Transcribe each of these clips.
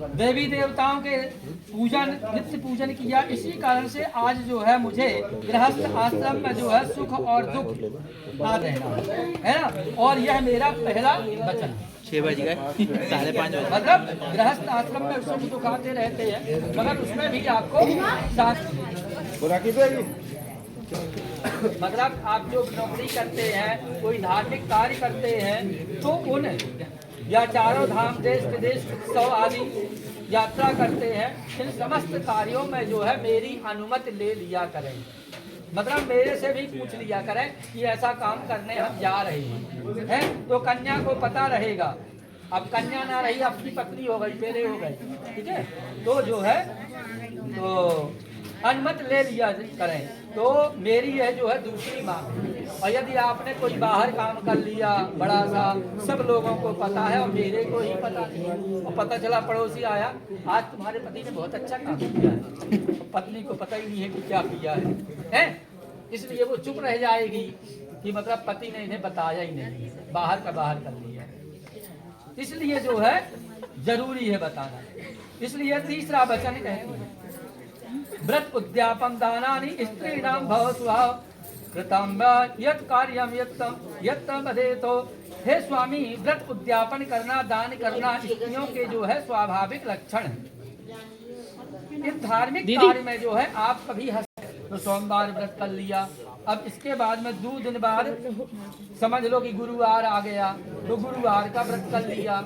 देवी देवताओं के पूजन नित्य पूजन किया। इसी कारण से आज जो है मुझे गृहस्थ आश्रम में जो है सुख और दुख ना रहना है ना। और यह मेरा पहला वचन 6 बज गए 5:30 बजे। मतलब गृहस्थ आश्रम में सुख दुख आते रहते हैं, मगर उसमें भी आपको साथ मतलब आप जो नौकरी करते हैं, कोई धार्मिक कार्य करते हैं, तो उन या चारों धाम देश विदेश उत्सव आदि यात्रा करते हैं, इन समस्त कार्यों में जो है मेरी अनुमति ले लिया करें। मतलब मेरे से भी पूछ लिया करें कि ऐसा काम करने हम जा रहे हैं, तो कन्या को पता रहेगा। अब कन्या ना रही, अपनी पत्नी हो गई, पहले हो गई, ठीक है, तो जो है तो अनुमति ले लिया करें। तो मेरी यह जो है दूसरी मांग। और यदि आपने कोई बाहर काम कर लिया बड़ा सा, सब लोगों को पता है और मेरे को ही पता नहीं, और पता चला पड़ोसी आया, आज तुम्हारे पति ने बहुत अच्छा काम किया है, पत्नी को पता ही नहीं है कि क्या किया है, इसलिए वो चुप रह जाएगी कि मतलब पति ने इन्हें बताया ही नहीं, बाहर का बाहर कर लिया। इसलिए जो है जरूरी है बताना। इसलिए तीसरा वचन कहती है, व्रत उद्यापन दानानि स्त्रीणाम भव स्वभाव कृतम यत् कार्यम यत्तम बधेतो। हे स्वामी, व्रत उद्यापन करना, दान करना स्त्रियों के जो है स्वाभाविक लक्षण है। इस धार्मिक कार्य में जो है आप कभी तो सोमवार व्रत कर लिया, अब इसके बाद में 2 दिन बाद समझ लो कि गुरुवार आ गया, तो गुरुवार का व्रत कर लिया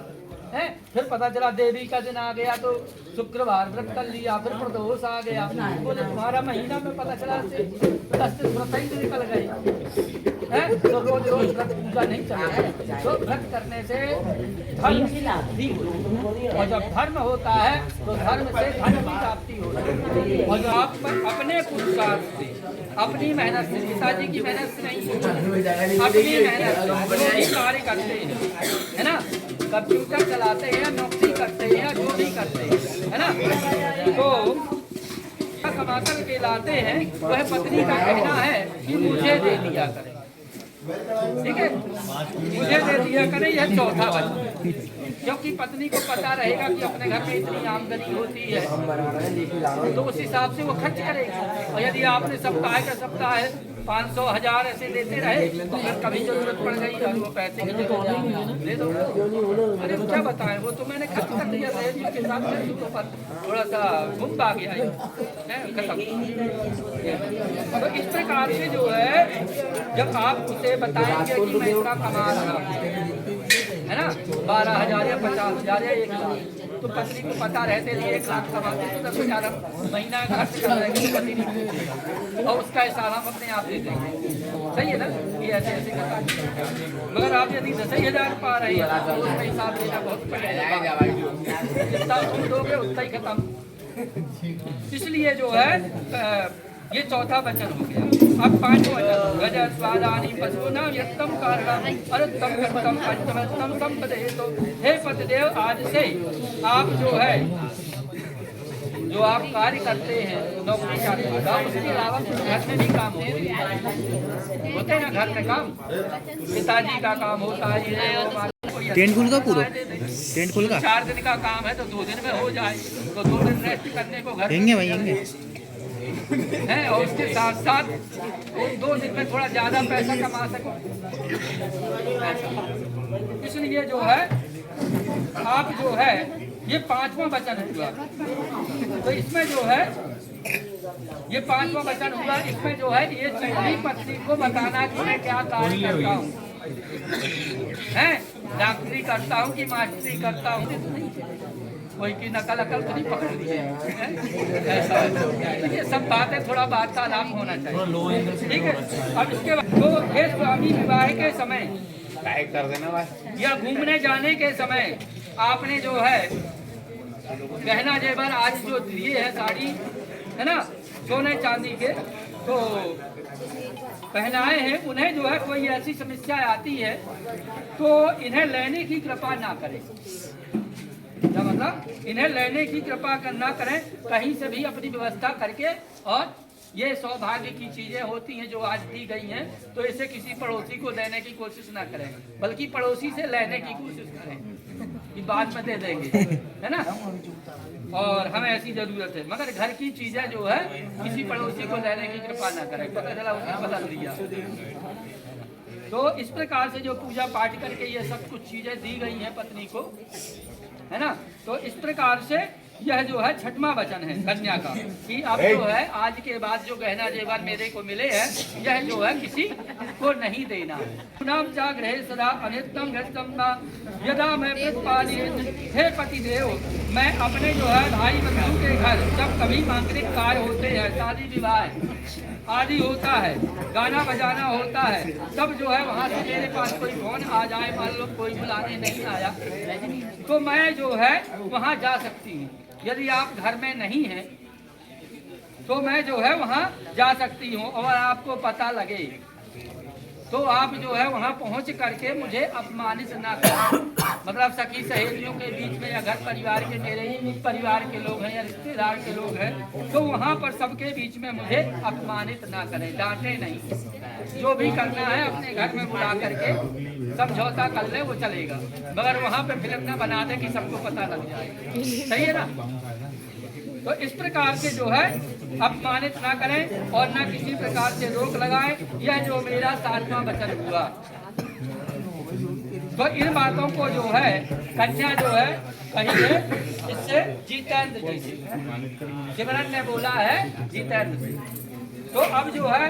है। फिर पता चला देवी का दिन आ गया तो शुक्रवार व्रत कर लिया, फिर प्रदोष आ गया, बोले तुम्हारा महीना में पता चला 10 दिन व्रत ही निकल गए हैं। तो रोज रोज व्रत पूजा नहीं चलेगा। तो व्रत करने से धर्म भी होता है, और जब धर्म होता है तो धर्म से धन की प्राप्ति होती है। और जो आप अपने पुरुषार्थ से, अपनी मेहनत से, पिताजी की मेहनत से नहीं, अपनी मेहनत से कार्य करते हैं, है ना, कंप्यूटर चलाते हैं, नौकरी करते हैं, जो भी करते हैं, है ना, तो कमा कर के लाते हैं, वह पत्नी का कहना है कि मुझे दे दिया करें, ठीक है, मुझे दे दिया करें। यह चौथा वचन, क्योंकि पत्नी को पता रहेगा कि अपने घर में इतनी आमदनी होती है, तो उस हिसाब से वो खर्च करेगी। और यदि आपने सप्ताह का सप्ताह है 500 1000 ऐसे देते रहे, तो फिर कभी जरूरत पड़ गई और वो पैसे की जरूरत दे दो, अरे क्या बताएं, वो तो मैंने खर्च कर दिया दहेज के साथ, पर थोड़ा सा घूम आ गया है, खत्म। तो इस प्रकार से जो है जब आप उसे बताएंगे कि मैं इतना कमा रहा हूँ, है ना, 12,000 या 50,000 या 1 लाख, तो पत्नी को पता रहते नहीं 1 लाख कमाते तो 10,000 महीना खर्च कर रहे हैं, तो पति नहीं पूछेगा और उसका हिसाब हम अपने आप दे देंगे। सही है ना, ये ऐसे ऐसे करता है। मगर आप यदि 10,000 पा रहे हैं तो उसका हिसाब देना बहुत पड़ेगा, जितना तुम दोगे उतना ही खत्म। इसलिए जो है ये चौथा वचन हो गया। अब 5वां वचन, गज स्वादानी पशुना यत्तम कारणम अरुत्तम कर्तम पंचमस्तम संपदेतो। हे पतिदेव, आज से आप जो है जो आप कार्य करते हैं, नौकरी करते हैं, उसके अलावा घर में भी काम होते हैं ना, घर में काम, पिताजी का काम होता है, टेंट खुल का पूरा टेंट खुल का 4 दिन का काम है तो 2 दिन में हो जाए, तो 2 दिन रेस्ट करने को घर देंगे भाई देंगे है, और उसके साथ साथ उन 2 दिन में थोड़ा ज्यादा पैसा कमा सको। इसलिए जो है आप जो है ये 5वां वचन हुआ, तो इसमें जो है ये 5वां वचन हुआ, इसमें जो है ये चौथी पत्नी को बताना कि मैं क्या कार्य करता हूँ, है, डॉक्टरी करता हूँ कि मास्टरी करता हूँ, कोई की नकल अकल तो नहीं पकड़ ली है, ऐसा ये सब बातें थोड़ा वार्तालाप होना चाहिए, ठीक है। अब इसके बाद तो हे स्वामी, विवाह के समय कर देना भाई, या घूमने जाने के समय आपने जो है गहना जेवर आज जो दिए है, साड़ी है ना, सोने चांदी के तो पहनाए हैं, उन्हें जो है कोई ऐसी समस्या आती है तो इन्हें लेने की कृपा ना करें। क्या मतलब, इन्हें लेने की कृपा ना करें, कहीं से भी अपनी व्यवस्था करके, और ये सौभाग्य की चीजें होती हैं जो आज दी गई हैं, तो इसे किसी पड़ोसी को देने की कोशिश ना करें, बल्कि पड़ोसी से लेने की कोशिश करें। कि बाद में दे देंगे, है ना। और हमें ऐसी जरूरत है, मगर घर की चीजें जो है किसी पड़ोसी को लेने की कृपा ना करें, पता चला उसने बदल दिया। तो इस प्रकार से जो पूजा पाठ करके ये सब कुछ चीजें दी गई हैं पत्नी को, है ना। तो इस प्रकार से यह जो है छठवां वचन है कन्या का, कि अब जो है आज के बाद जो गहना जेवर मेरे को मिले हैं, यह जो है किसी को नहीं देना। नाम जागृहे सदा अनित्यम घृतम यदा मैं प्रतिपालित, हे पतिदेव, मैं अपने जो है भाई बंधु के घर जब कभी मांगलिक कार्य होते हैं, शादी विवाह आदि होता है, गाना बजाना होता है, तब जो है वहाँ से मेरे पास कोई फोन आ जाए, मान लो कोई बुलाने नहीं आया, तो मैं जो है वहाँ जा सकती हूँ। यदि आप घर में नहीं हैं तो मैं जो है वहाँ जा सकती हूँ, और आपको पता लगे तो आप जो है वहाँ पहुँच करके मुझे अपमानित ना करें। मतलब सखी सहेलियों के बीच में या घर परिवार के, मेरे ही परिवार के लोग हैं या रिश्तेदार के लोग हैं, तो वहाँ पर सबके बीच में मुझे अपमानित ना करें, डांटे नहीं। जो भी करना है अपने घर में बुला करके समझौता कर ले, वो चलेगा, मगर वहाँ पे फिल्म ना बना दे कि सबको पता लग जाए। सही है ना। तो इस प्रकार से जो है अपमानित ना करें और न किसी प्रकार से रोक लगाएं। यह जो मेरा 7वां वचन हुआ। तो इन बातों को जो है कन्या जो है कही है इससे जितेंद्र जी से, सिमरन ने बोला है जितेंद्र से। तो अब जो है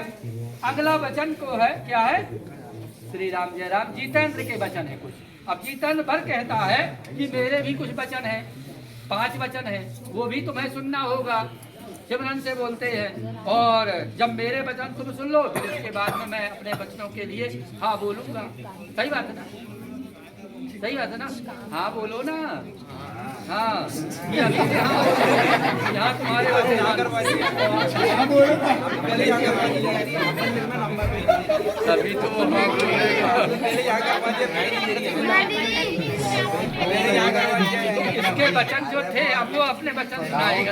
अगला वचन को है क्या है, श्री राम जय राम, जितेंद्र के वचन है कुछ। अब जितेंद्र भर कहता है कि मेरे भी कुछ वचन है, 5 वचन है, वो भी तुम्हें सुनना होगा। सिमरन से बोलते हैं, और जब मेरे वचन तुम सुन लो फिर इसके बाद में मैं अपने वचनों के लिए हाँ बोलूंगा। सही बात है ना, सही बात है ना, हाँ बोलो ना। हाँ ये अभी से हाँ बोलो, यहाँ तुम्हारे अभी तो इसके वचन जो थे अब वो अपने वचन सुनाएगा।